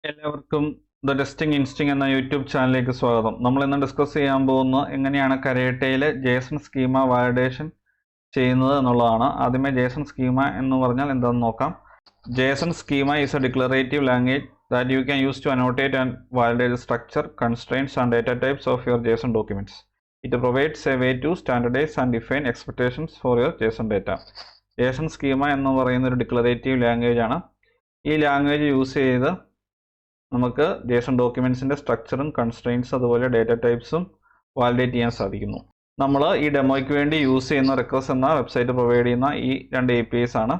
എല്ലാവർക്കും the testing ഇൻസ്റ്റിംഗ് എന്ന YouTube ചാനലിലേക്ക് സ്വാഗതം. നമ്മൾ ഇന്ന് ഡിസ്കസ് ചെയ്യാൻ പോകുന്ന എങ്ങനെയാണ് കരേട്ടയിൽ ജേസൺ സ്കീമ വാലിഡേഷൻ ചെയ്യുന്നത് എന്നുള്ളതാണ്. ആദ്യമേ ജേസൺ സ്കീമ എന്ന് പറഞ്ഞാൽ എന്താണെന്ന് നോക്കാം. JSON schema is a declarative language that you can use to annotate and validate structure, constraints and data types of your JSON documents. It provides a way to standardise and define expectations for your JSON data. JSON schema എന്ന് പറയുന്ന ഒരു declarative language ആണ്. ഈ language use ചെയ്ത് നമുക്ക് Jason ഡോക്യുമെന്റ്സിന്റെ സ്ട്രക്ചറും constraints അതുപോലെ data ടൈപ്സും validate ചെയ്യാൻ സാധിക്കുന്നു. നമ്മൾ ഈ ഡെമോയ്ക്ക് വേണ്ടി യൂസ് ചെയ്യുന്ന റിക്വസ്റ്റ് എന്ന വെബ്സൈറ്റ് പ്രൊവൈഡ് ചെയ്യുന്ന ഈ രണ്ട് APIs ആണ്.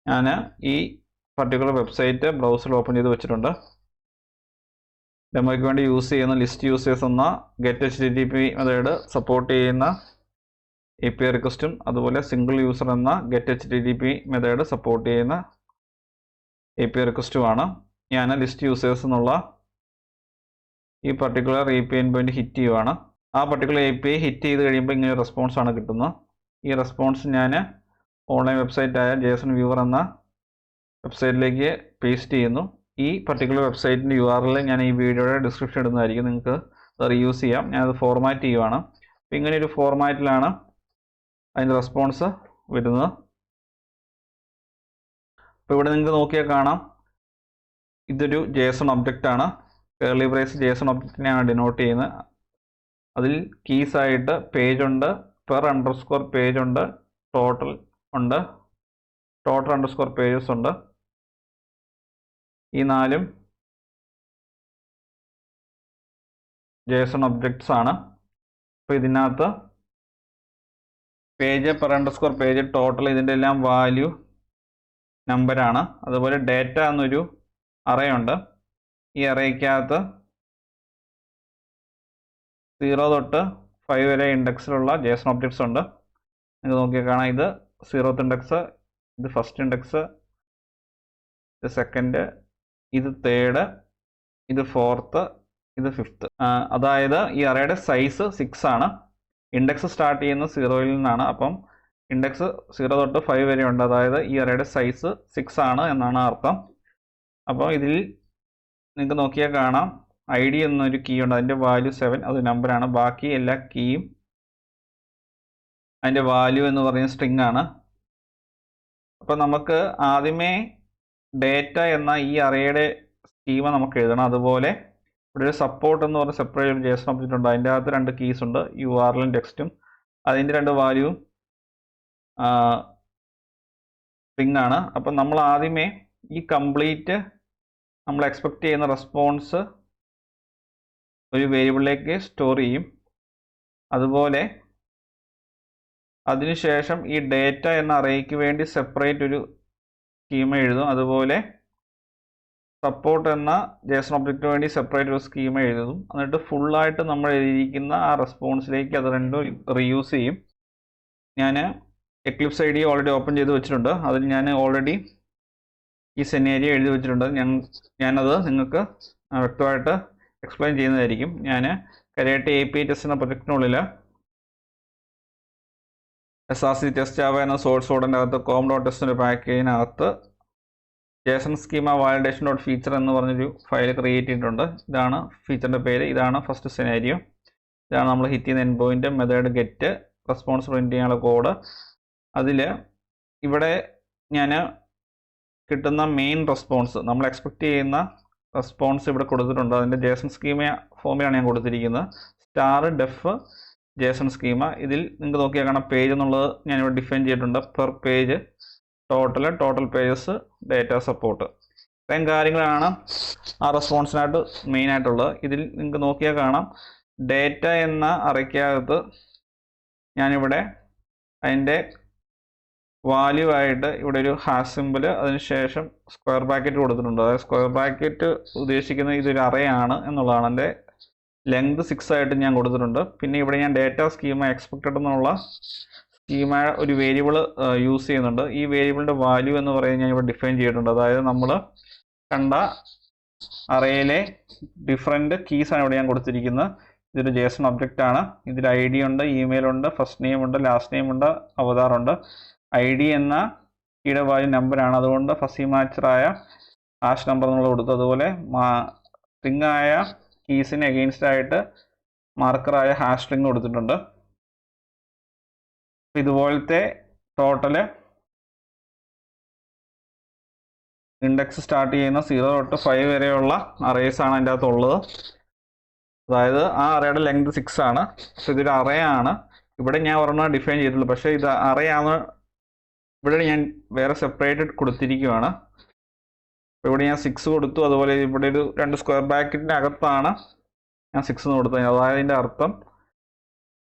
ഞാൻ ഈ പർട്ടിക്കുലർ വെബ്സൈറ്റ് ബ്രൗസറിൽ ഓപ്പൺ ചെയ്ത് വെച്ചിട്ടുണ്ട്. ഡെമോയ്ക്ക് വേണ്ടി യൂസ് ചെയ്യുന്ന ലിസ്റ്റ് യൂസേഴ്സ് എന്ന ഗെറ്റ് HTTP മെത്തേഡ് സപ്പോർട്ട് ചെയ്യുന്ന API റിക്വസ്റ്റും അതുപോലെ സിംഗിൾ യൂസർ എന്ന ഗെറ്റ് HTTP മെത്തേഡ് സപ്പോർട്ട് ചെയ്യുന്ന API റിക്വസ്റ്റുമാണ്. ഞാൻ ലിസ്റ്റ് യൂസേഴ്സ് എന്നുള്ള ഈ പർട്ടിക്കുലർ API പോയിന്റ് ഹിറ്റ് ചെയ്യുവാണ്. ആ പർട്ടിക്കുലർ API ഹിറ്റ് ചെയ്ത് കഴിയുമ്പോൾ ഇങ്ങനെ ഒരു റെസ്പോൺസ് ആണ് കിട്ടുന്നത്. ഈ റെസ്പോൺസ് ഞാൻ ഓൺലൈൻ വെബ്സൈറ്റായ ജേസൺ വ്യൂവർ എന്ന വെബ്സൈറ്റിലേക്ക് പേസ്റ്റ് ചെയ്യുന്നു. ഈ പർട്ടിക്കുലർ വെബ്സൈറ്റിൻ്റെ URL ഞാൻ ഈ വീഡിയോയുടെ ഡിസ്ക്രിപ്ഷൻ ഇടുന്നതായിരിക്കും. നിങ്ങൾക്ക് അത് റീയൂസ് ചെയ്യാം. ഞാനത് ഫോർമാറ്റ് ചെയ്യുവാണ്. അപ്പോൾ ഇങ്ങനെ ഒരു ഫോർമാറ്റിലാണ് അതിൻ്റെ റെസ്പോൺസ് വരുന്നത്. അപ്പോൾ ഇവിടെ നിങ്ങൾക്ക് നോക്കിയാൽ കാണാം, ഇതൊരു ജേസൺ ഒബ്ജക്റ്റ് ആണ്. കേർലി ബ്രേസ് ജേസൺ ഒബ്ജക്റ്റിനെയാണ് ഡിനോട്ട് ചെയ്യുന്നത്. അതിൽ കീസ് ആയിട്ട് പേജ് ഉണ്ട്, പെർ പേജ് ഉണ്ട്, ടോട്ടൽ ഉണ്ട്, ടോട്ടൽ പേജസ് ഉണ്ട്. ഈ നാലും ജേസൺ ഒബ്ജക്ട്സ് ആണ്. അപ്പോൾ ഇതിനകത്ത് പേജ്, പെർ പേജ്, ടോട്ടൽ ഇതിൻ്റെ എല്ലാം വാല്യൂ നമ്പറാണ്. അതുപോലെ ഡേറ്റ എന്നൊരു അറേ ഉണ്ട്. ഈ അറേക്കകത്ത് 0 തൊട്ട് 5 വരെ ഇൻഡെക്സിലുള്ള ജേസൺ ഒബ്ജക്ട്സ് ഉണ്ട്. നിങ്ങൾക്ക് നോക്കിയാൽ കാണാം, ഇത് 0th ഇൻഡെക്സ്, ഇത് ഫസ്റ്റ് ഇൻഡെക്സ്, ഇത് സെക്കൻഡ്, ഇത് തേർഡ്, ഇത് ഫോർത്ത്, ഇത് ഫിഫ്ത്ത്. അതായത് ഈ അറേയുടെ സൈസ് 6 ആണ്. ഇൻഡെക്സ് സ്റ്റാർട്ട് ചെയ്യുന്നത് 0യിൽ നിന്നാണ്. അപ്പം ഇൻഡെക്സ് 0 തൊട്ട് 5 വരെ ഉണ്ട്. അതായത് ഈ അറേയുടെ സൈസ് 6 ആണ് എന്നാണ് അർത്ഥം. അപ്പോൾ ഇതിൽ നിങ്ങൾക്ക് നോക്കിയാൽ കാണാം, ID എന്നൊരു കീ ഉണ്ട്. അതിൻ്റെ വാല്യൂ 7, അത് നമ്പറാണ്. ബാക്കി എല്ലാ കീയും അതിൻ്റെ വാല്യൂ എന്ന് പറയുന്ന സ്ട്രിങ് ആണ്. അപ്പോൾ നമുക്ക് ആദ്യമേ ഡേറ്റ എന്ന ഈ അറേയുടെ സ്കീമ നമുക്ക് എഴുതണം. അതുപോലെ ഇവിടെ ഒരു സപ്പോർട്ട് എന്ന് പറഞ്ഞ സെപ്പറേറ്റ് ഒരു ജേസൺ ഒബ്ജക്റ്റ് ഉണ്ട്. അതിൻ്റെ അകത്ത് 2 കീസ് ഉണ്ട്, URL ടെക്സ്റ്റും. അതിൻ്റെ 2 വാല്യൂവും സ്ട്രിങ് ആണ്. അപ്പം നമ്മൾ ആദ്യമേ ഈ കംപ്ലീറ്റ് നമ്മൾ എക്സ്പെക്റ്റ് ചെയ്യുന്ന റെസ്പോൺസ് ഒരു വേരിയബിളിലേക്ക് സ്റ്റോർ ചെയ്യും. അതുപോലെ അതിനുശേഷം ഈ ഡേറ്റ എന്ന അറേക്ക് വേണ്ടി സെപ്പറേറ്റ് ഒരു സ്കീമ എഴുതും. അതുപോലെ സപ്പോർട്ട് എന്ന ജേസൺ ഒബ്ജക്റ്റിന് വേണ്ടി സെപ്പറേറ്റ് ഒരു സ്കീമ എഴുതും. എന്നിട്ട് ഫുള്ളായിട്ട് നമ്മൾ എഴുതിയിരിക്കുന്ന ആ റെസ്പോൺസിലേക്ക് അത് രണ്ടും റീയൂസ് ചെയ്യും. ഞാൻ എക്ലിപ്സ് ID ഓൾറെഡി ഓപ്പൺ ചെയ്ത് വെച്ചിട്ടുണ്ട്. അതിൽ ഞാൻ ഓൾറെഡി ഈ സെനേരിയോ എഴുതി വെച്ചിട്ടുണ്ട്. ഞാനത് നിങ്ങൾക്ക് വ്യക്തമായിട്ട് എക്സ്പ്ലെയിൻ ചെയ്യുന്നതായിരിക്കും. ഞാൻ കരേട്ട API ടെസ്റ്റ് എന്ന പ്രൊജക്റ്റിനുള്ളിൽ SRC ടെസ്റ്റ് ജാവ എന്ന സോഴ്സ് കോഡിൻ്റെ അകത്ത് com.test പാക്കേജിനകത്ത് JSON schema validation dot feature എന്ന് പറഞ്ഞൊരു ഫയൽ ക്രിയേറ്റ് ചെയ്തിട്ടുണ്ട്. ഇതാണ് ഫീച്ചറിൻ്റെ പേര്. ഇതാണ് ഫസ്റ്റ് സെനാരിയോ. ഇതാണ് നമ്മൾ ഹിറ്റ് ചെയ്യുന്ന end point, method get, response print ചെയ്യാനുള്ള കോഡ്. അതിൽ ഇവിടെ ഞാൻ കിട്ടുന്ന മെയിൻ റെസ്പോൺസ്, നമ്മൾ എക്സ്പെക്റ്റ് ചെയ്യുന്ന റെസ്പോൺസ് ഇവിടെ കൊടുത്തിട്ടുണ്ട്. അതിൻ്റെ ജേസൺ സ്കീമ ഫോമിലാണ് ഞാൻ കൊടുത്തിരിക്കുന്നത്. Star def JSON schema. ഇതിൽ നിങ്ങൾക്ക് നോക്കിയാൽ കാണാം, പേജ് എന്നുള്ളത് ഞാനിവിടെ ഡിഫൈൻ ചെയ്തിട്ടുണ്ട്. Per page, total pages, data support. ഇത്രയും കാര്യങ്ങളാണ് ആ റെസ്പോൺസിനായിട്ട് മെയിനായിട്ടുള്ളത്. ഇതിൽ നിങ്ങൾക്ക് നോക്കിയാൽ കാണാം, ഡേറ്റ എന്ന അറയ്ക്കകത്ത് ഞാനിവിടെ അതിൻ്റെ വാല്യൂ ആയിട്ട് ഇവിടെ ഒരു ഹാഷ് സിമ്പിൾ, അതിനുശേഷം സ്ക്വയർ ബ്രാക്കറ്റ് കൊടുത്തിട്ടുണ്ട്. അതായത് സ്ക്വയർ ബ്രാക്കറ്റ് ഉദ്ദേശിക്കുന്നത് ഇതൊരു അറേ ആണ് എന്നുള്ളതാണ്. എൻ്റെ ലെങ്ത് 6 ആയിട്ട് ഞാൻ കൊടുത്തിട്ടുണ്ട്. പിന്നെ ഇവിടെ ഞാൻ ഡേറ്റ സ്കീമ എക്സ്പെക്റ്റഡ് എന്നുള്ള സ്കീമ ഒരു വേരിയബിൾ യൂസ് ചെയ്യുന്നുണ്ട്. ഈ വേരിയബിളിൻ്റെ വാല്യൂ എന്ന് പറയുന്നത് ഞാൻ ഇവിടെ ഡിഫൈൻ ചെയ്തിട്ടുണ്ട്. അതായത് നമ്മൾ കണ്ട അറേയിലെ ഡിഫറെൻറ്റ് കീസാണ് ഇവിടെ ഞാൻ കൊടുത്തിരിക്കുന്നത്. ഇതൊരു ജേസൺ ഒബ്ജക്റ്റ് ആണ്. ഇതിൽ ID ഉണ്ട്, ഇമെയിൽ ഉണ്ട്, ഫസ്റ്റ് നെയിം ഉണ്ട്, ലാസ്റ്റ് നെയിം ഉണ്ട്, അവതാർ ഉണ്ട്. ID എന്ന കീയുടെ വാല്യൂ നമ്പറാണ്. അതുകൊണ്ട് ഫസി മാച്ചറായ ഹാഷ് നമ്പർ നമ്മൾ കൊടുത്തു. അതുപോലെ സ്ട്രിങ് ആയ കീസിന് എഗെയിൻസ്റ്റ് ആയിട്ട് മാർക്കറായ ഹാഷ് സ്ട്രിങ് കൊടുത്തിട്ടുണ്ട്. ഇതുപോലത്തെ ടോട്ടല് ഇൻഡെക്സ് സ്റ്റാർട്ട് ചെയ്യുന്ന 0 തൊട്ട് 5 വരെയുള്ള അറേസ് ആണ് അതിൻ്റെ അകത്തുള്ളത്. അതായത് ആ അറേയുടെ ലെങ്ത് 6 ആണ്. പക്ഷെ ഇതൊരു അറേ ആണ്. ഇവിടെ ഞാൻ ഒരെണ്ണം ഡിഫൈൻ ചെയ്തിട്ടുള്ളൂ, പക്ഷേ ഇത് അറേ ആണ്. ഇവിടെ ഞാൻ വേറെ സെപ്പറേറ്റ് കൊടുത്തിരിക്കുകയാണ്. ഇവിടെ ഞാൻ 6 കൊടുത്തു. അതുപോലെ ഇവിടെ ഒരു 2 സ്ക്വയർ ബ്രാക്കറ്റിൻ്റെ അകത്താണ് ഞാൻ 6 എന്ന് കൊടുത്തത്. അതായത് അതിൻ്റെ അർത്ഥം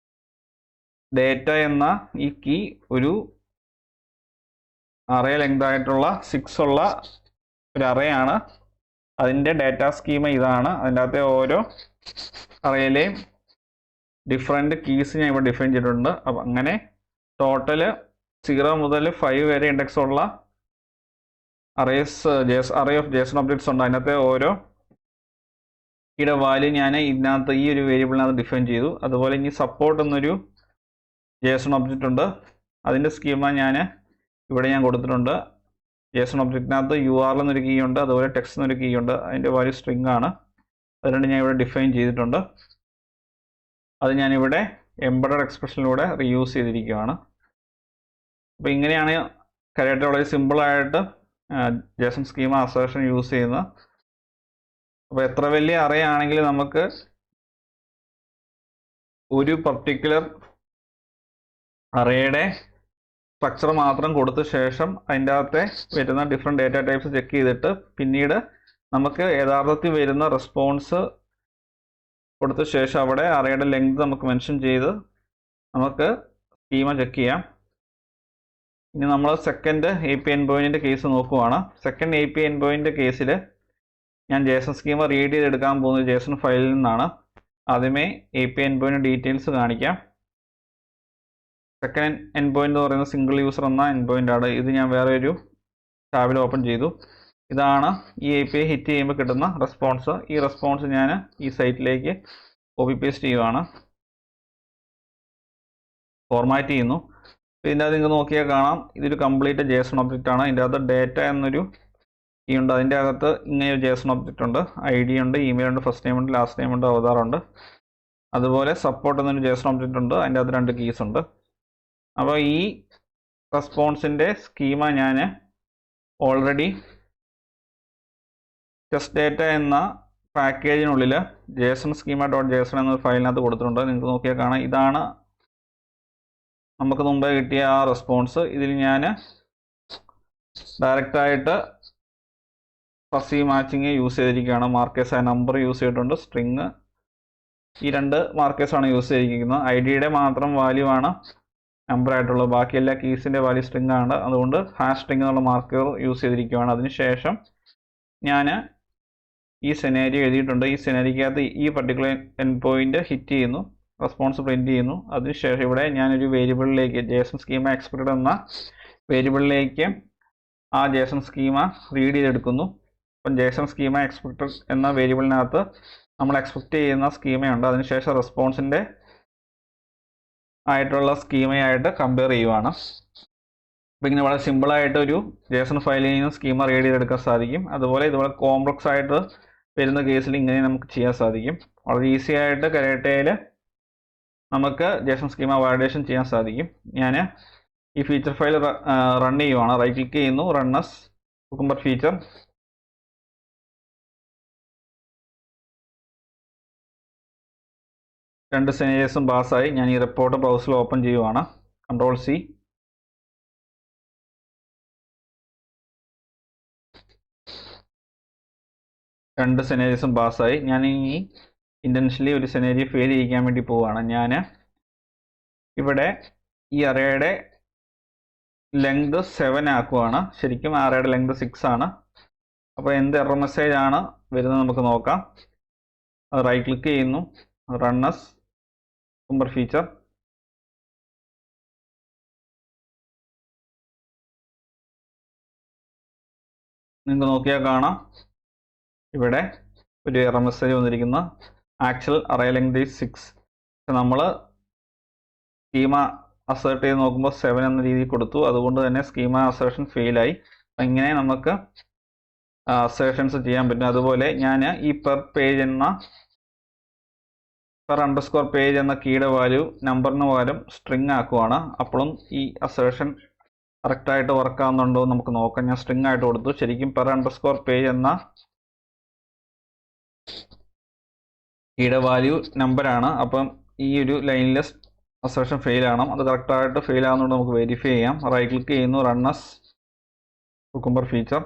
ഡേറ്റ എന്ന ഈ കീ ഒരു അറേ ലെങ്ത് ആയിട്ടുള്ള 6 ഉള്ള ഒരു അറേ ആണ്. അതിൻ്റെ ഡേറ്റ സ്കീമ ഇതാണ്. അതിൻ്റെ അകത്തെ ഓരോ അറേയിലെയും ഡിഫറെൻറ്റ് കീസ് ഞാൻ ഇവിടെ ഡിഫൈൻ ചെയ്തിട്ടുണ്ട്. അപ്പം അങ്ങനെ ടോട്ടല് 0 മുതൽ 5 വരെ ഇൻഡെക്സ് ഉള്ള arrays array of JSON objects ഉണ്ട്. അതിനകത്തെ ഓരോ കീയുടെ വാല്യൂ ഞാൻ ഇതിനകത്ത് ഈ ഒരു വേരിയബിളിനകത്ത് ഡിഫൈൻ ചെയ്തു. അതുപോലെ ഇനി സപ്പോർട്ട് എന്നൊരു JSON ഒബ്ജക്റ്റ് ഉണ്ട്. അതിൻ്റെ സ്കീമ ഇവിടെ ഞാൻ കൊടുത്തിട്ടുണ്ട്. JSON ഒബ്ജക്റ്റിനകത്ത് URL എന്നൊരു കീ ഉണ്ട്, അതുപോലെ ടെക്സ്റ്റ് എന്നൊരു കീ ഉണ്ട്. അതിൻ്റെ വാല്യൂ സ്ട്രിങ് ആണ്. അതുകൊണ്ട് ഞാൻ ഇവിടെ ഡിഫൈൻ ചെയ്തിട്ടുണ്ട്. അത് ഞാനിവിടെ എംബഡഡ് എക്സ്പ്രഷനിലൂടെ റീയൂസ് ചെയ്തിരിക്കുകയാണ്. അപ്പോൾ ഇങ്ങനെയാണ് കരാട്ടെ വളരെ സിമ്പിളായിട്ട് JSON സ്കീമ അസേർഷൻ യൂസ് ചെയ്യുന്നത്. അപ്പോൾ എത്ര വലിയ അറേ ആണെങ്കിലും നമുക്ക് ഒരു പർട്ടിക്കുലർ അറേയുടെ സ്ട്രക്ചർ മാത്രം കൊടുത്ത ശേഷം അതിൻ്റെ അകത്തെ വരുന്ന ഡിഫറെൻറ്റ് ഡേറ്റ ടൈപ്സ് ചെക്ക് ചെയ്തിട്ട് പിന്നീട് നമുക്ക് യഥാർത്ഥത്തിൽ വരുന്ന റെസ്പോൺസ് കൊടുത്ത ശേഷം അവിടെ അറേയുടെ ലെങ്ത് നമുക്ക് മെൻഷൻ ചെയ്ത് നമുക്ക് സ്കീമ ചെക്ക് ചെയ്യാം. ഇനി നമ്മൾ സെക്കൻഡ് API എൻഡ്പോയിൻറ്റിൻ്റെ കേസ് നോക്കുവാണ്. സെക്കൻഡ് API എൻഡ്പോയിൻറ്റ് കേസിൽ ഞാൻ JSON സ്കീമ റീഡ് ചെയ്തെടുക്കാൻ പോകുന്നത് JSON ഫയലിൽ നിന്നാണ്. ആദ്യമേ API എൻഡ്പോയിൻറ്റ് ഡീറ്റെയിൽസ് കാണിക്കാം. സെക്കൻഡ് എൻഡ്പോയിൻറ്റ് എന്ന് പറയുന്നത് സിംഗിൾ യൂസർ എന്ന എൻഡ്പോയിൻ്റ് ആണ്. ഇത് ഞാൻ വേറെ ഒരു ടാബിൽ ഓപ്പൺ ചെയ്തു. ഇതാണ് ഈ API ഹിറ്റ് ചെയ്യുമ്പോൾ കിട്ടുന്ന റെസ്പോൺസ്. ഈ റെസ്പോൺസ് ഞാൻ ഈ സൈറ്റിലേക്ക് കോപ്പി പേസ്റ്റ് ചെയ്യുവാണ്, ഫോർമാറ്റ് ചെയ്യുന്നു. ഇതിൻ്റെ അകത്ത് നിങ്ങൾക്ക് നോക്കിയാൽ കാണാം, ഇതൊരു കംപ്ലീറ്റ് JSON ഒബ്ജക്റ്റ് ആണ്. ഇതിൻ്റെ അകത്ത് ഡേറ്റ എന്നൊരു കീ ഉണ്ട്. അതിൻ്റെ അകത്ത് ഇങ്ങനെ ഒരു JSON ഒബ്ജക്റ്റ് ഉണ്ട്. ID ഉണ്ട്, ഇമെയിൽ ഉണ്ട്, ഫസ്റ്റ് നെയിം ഉണ്ട്, ലാസ്റ്റ് നെയിം ഉണ്ട്, അവതാർ ഉണ്ട്. അതുപോലെ സപ്പോർട്ട് എന്നൊരു JSON ഒബ്ജക്റ്റ് ഉണ്ട്. അതിൻ്റെ അകത്ത് 2 കീസ് ഉണ്ട്. അപ്പോൾ ഈ റെസ്പോൺസിൻ്റെ സ്കീമ ഞാൻ ഓൾറെഡി ടെസ്റ്റ് ഡേറ്റ എന്ന പാക്കേജിനുള്ളിൽ JSON schema.json എന്ന ഫയലിനകത്ത് കൊടുത്തിട്ടുണ്ട്. നിങ്ങൾക്ക് നോക്കിയാൽ കാണാം, ഇതാണ് നമുക്ക് മുമ്പേ കിട്ടിയ ആ റെസ്പോൺസ്. ഇതിൽ ഞാൻ ഡയറക്റ്റായിട്ട് ഫസി മാച്ചിങ് യൂസ് ചെയ്തിരിക്കുകയാണ്. മാർക്കേഴ്സ് ആയ നമ്പർ യൂസ് ചെയ്തിട്ടുണ്ട്, സ്ട്രിങ്, ഈ 2 മാർക്കേഴ്സാണ് യൂസ് ചെയ്തിരിക്കുന്നത്. IDയുടെ മാത്രം വാല്യൂ ആണ് നമ്പർ ആയിട്ടുള്ളത്, ബാക്കി എല്ലാ കീസിൻ്റെ വാല്യൂ സ്ട്രിങ് ആണ്. അതുകൊണ്ട് ഹാഷ് സ്ട്രിങ് എന്നുള്ള മാർക്കർ യൂസ് ചെയ്തിരിക്കുകയാണ്. അതിനുശേഷം ഞാൻ ഈ സെനാരിയോ എഴുതിയിട്ടുണ്ട്. ഈ സെനാരിക്കകത്ത് ഈ പർട്ടിക്കുലർ എൻഡ് പോയിന്റ് ഹിറ്റ് ചെയ്യുന്നു, റെസ്പോൺസ് പ്രിൻറ്റ് ചെയ്യുന്നു. അതിനുശേഷം ഇവിടെ ഞാനൊരു വേരിയബിളിലേക്ക് JSON സ്കീമ എക്സ്പെക്റ്റഡ് എന്ന വേരിയബിളിലേക്ക് ആ JSON സ്കീമ റീഡ് ചെയ്തെടുക്കുന്നു. അപ്പം JSON സ്കീമ എക്സ്പെക്റ്റഡ് എന്ന വേരിയബിളിനകത്ത് നമ്മൾ എക്സ്പെക്റ്റ് ചെയ്യുന്ന സ്കീമയുണ്ട്. അതിനുശേഷം റെസ്പോൺസിൻ്റെ ആയിട്ടുള്ള സ്കീമയായിട്ട് കമ്പയർ ചെയ്യുവാണ്. അപ്പോൾ ഇങ്ങനെ വളരെ സിമ്പിളായിട്ട് ഒരു JSON ഫയലിൽ നിന്ന് സ്കീമ റീഡ് ചെയ്തെടുക്കാൻ സാധിക്കും. അതുപോലെ ഇതുപോലെ കോംപ്ലക്സ് ആയിട്ട് വരുന്ന കേസിൽ ഇങ്ങനെ നമുക്ക് ചെയ്യാൻ സാധിക്കും. വളരെ ഈസി ആയിട്ട് കരാട്ടയിൽ നമുക്ക് JSON സ്കീമ വാലിഡേഷൻ ചെയ്യാൻ സാധിക്കും. ഞാൻ ഈ ഫീച്ചർ ഫയൽ റൺ ചെയ്യുവാണ്. റൈറ്റ് ക്ലിക്ക് ചെയ്യുന്നു, റൺ ആസ് കുക്കുംബർ ഫീച്ചർ. രണ്ട് സെനേരിയസും പാസ്സായി. ഞാൻ ഈ റിപ്പോർട്ട് ബ്രൗസറിൽ ഓപ്പൺ ചെയ്യുവാണ്. Ctrl+C. രണ്ട് സെനേരിയസും പാസ്സായി. ഞാൻ ഇനി ഇൻറ്റൻഷനലി ഒരു സെനേരിയോ ഫെയിൽ ചെയ്യിക്കാൻ വേണ്ടി പോവുകയാണ്. ഞാൻ ഇവിടെ ഈ അറേയുടെ ലെങ്ത് 7 ആക്കുവാണ്. ശരിക്കും അറേയുടെ ലെങ്ത് 6 ആണ്. അപ്പോൾ എന്ത് എറർ മെസ്സേജ് ആണ് വരുന്നത് നമുക്ക് നോക്കാം. അത് റൈറ്റ് ക്ലിക്ക് ചെയ്യുന്നു, റൺ ആസ് കുക്കുംബർ ഫീച്ചർ. നിങ്ങൾക്ക് നോക്കിയാൽ കാണാം, ഇവിടെ ഒരു എറർ മെസ്സേജ് വന്നിരിക്കുന്ന ആക്ച്വൽ അറേ ലെങ്ത് ഈസ് 6. നമ്മൾ സ്കീമ അസേർട്ട് ചെയ്ത് നോക്കുമ്പോൾ 7 എന്ന രീതിയിൽ കൊടുത്തു. അതുകൊണ്ട് തന്നെ സ്കീമ അസേർഷൻ ഫെയിലായി. ഇങ്ങനെ നമുക്ക് അസേഷൻസ് ചെയ്യാൻ പറ്റും. അതുപോലെ ഞാൻ ഈ പെർ അണ്ടർസ്കോർ പേജ് എന്ന കീയുടെ വാല്യൂ നമ്പറിന് പകരം സ്ട്രിങ് ആക്കുവാണ്. അപ്പോഴും ഈ അസേഷൻ കറക്റ്റായിട്ട് വർക്ക് ആവുന്നുണ്ടോ എന്ന് നമുക്ക് നോക്കാം. ഞാൻ സ്ട്രിങ് ആയിട്ട് കൊടുത്തു. ശരിക്കും പെർ അണ്ടർസ്കോർ പേജ് എന്ന കീയുടെ വാല്യൂ നമ്പറാണ്. അപ്പം ഈ ഒരു ലൈനിലെ അസേഷൻ ഫെയിൽ ആവണം. അത് കറക്റ്റായിട്ട് ഫെയിൽ ആവുന്നുണ്ട് നമുക്ക് വെരിഫൈ ചെയ്യാം. റൈറ്റ് ക്ലിക്ക് ചെയ്യുന്നു, റൺ ആസ് കുക്കുംബർ ഫീച്ചർ.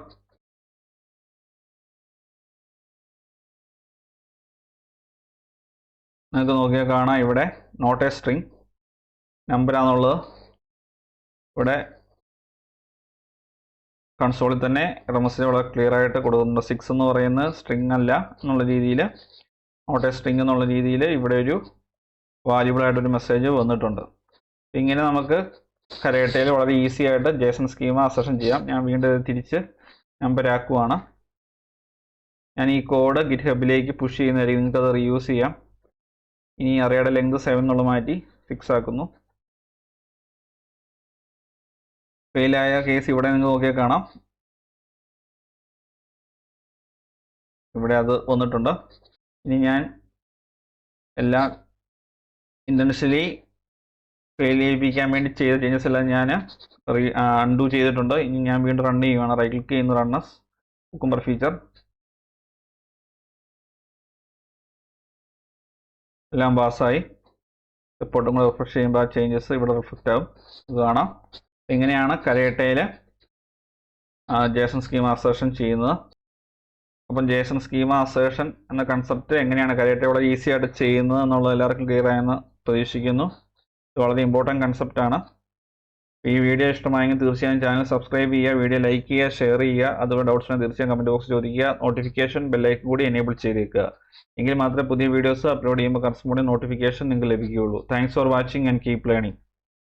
നിങ്ങൾക്ക് നോക്കിയാൽ കാണാം ഇവിടെ നോട്ട് എ സ്ട്രിങ് നമ്പറാണെന്നുള്ളത് ഇവിടെ കൺസോളിൽ തന്നെ മെസ്സേജ് വളരെ ക്ലിയർ ആയിട്ട് കൊടുക്കുന്നുണ്ട്. 6 എന്ന് പറയുന്നത് സ്ട്രിങ് അല്ല എന്നുള്ള രീതിയിൽ, നോട്ട് എ സ്ട്രിങ് എന്നുള്ള രീതിയിൽ ഇവിടെ ഒരു വാല്യുബിൾ ആയിട്ടൊരു മെസ്സേജ് വന്നിട്ടുണ്ട്. ഇങ്ങനെ നമുക്ക് കരേട്ടയിൽ വളരെ ഈസി ആയിട്ട് ജേസൺ സ്കീമ അസെഷൻ ചെയ്യാം. ഞാൻ വീണ്ടും തിരിച്ച് നമ്പറാക്കുവാണ്. ഞാൻ ഈ കോഡ് ഗിറ്റ് ഹബിലേക്ക് പുഷ് ചെയ്യുന്നതായിരിക്കും. നിങ്ങൾക്ക് അത് റീയൂസ് ചെയ്യാം. ഇനി അറേയുടെ ലെങ്ത് 7 എന്നുള്ള മാറ്റി 6 ആക്കുന്നു. ഫെയിലായ കേസ് ഇവിടെ നിങ്ങൾ നോക്കിയാൽ കാണാം. ഇവിടെ അത് വന്നിട്ടുണ്ട്. ഇനി ഞാൻ എല്ലാം ഇൻറ്റൻഷ്യലി ഫെയിൽ ചെയ്യിപ്പിക്കാൻ വേണ്ടി ചെയ്ത ചേഞ്ചസ് എല്ലാം ഞാൻ അൺഡു ചെയ്തിട്ടുണ്ട്. ഇനി ഞാൻ വീണ്ടും റൺ ചെയ്യുകയാണ്. റൈറ്റ് ക്ലിക്ക് ചെയ്യുന്നു, റൺ ആസ് കുക്കുംബർ ഫീച്ചർ. എല്ലാം പാസ്സായി. റിപ്പോർട്ടും കൂടെ റിഫ്രഷ് ചെയ്യുമ്പോൾ ആ ചേഞ്ചസ് ഇവിടെ റിഫ്ലക്റ്റ് ആവും. ഇത് കാണാം. ഇങ്ങനെയാണ് കരേട്ടയിൽ ജേസൺ സ്കീമ അസേഷൻ ചെയ്യുന്നത്. അപ്പം ജേസൺ സ്കീമ അസേഷൻ എന്ന കൺസെപ്റ്റ് എങ്ങനെയാണ് കരേട്ട വളരെ ഈസി ആയിട്ട് ചെയ്യുന്നത് എന്നുള്ളത് എല്ലാവർക്കും ക്ലിയർ ആയെന്ന് പ്രതീക്ഷിക്കുന്നു. ഇത് വളരെ ഇമ്പോർട്ടൻറ്റ് കൺസെപ്റ്റാണ്. ഈ വീഡിയോ ഇഷ്ടമായെങ്കിൽ തീർച്ചയായും ചാനൽ സബ്സ്ക്രൈബ് ചെയ്യുക, വീഡിയോ ലൈക്ക് ചെയ്യുക, ഷെയർ ചെയ്യുക. അതുപോലെ ഡൗട്ട്സ് ഉണ്ടെങ്കിൽ തീർച്ചയായും കമൻറ്റ് ബോക്സ് ചോദിക്കുക. നോട്ടിഫിക്കേഷൻ ബെല്ലൈക്കൻ കൂടി എനേബിൾ ചെയ്തേക്കുക. എങ്കിൽ മാത്രമേ പുതിയ വീഡിയോസ് അപ്ലോഡ് ചെയ്യുമ്പോൾ കറസ്പോണ്ടിങ് നോട്ടിഫിക്കേഷൻ നിങ്ങൾക്ക് ലഭിക്കുകയുള്ളൂ. Thanks for watching and keep learning.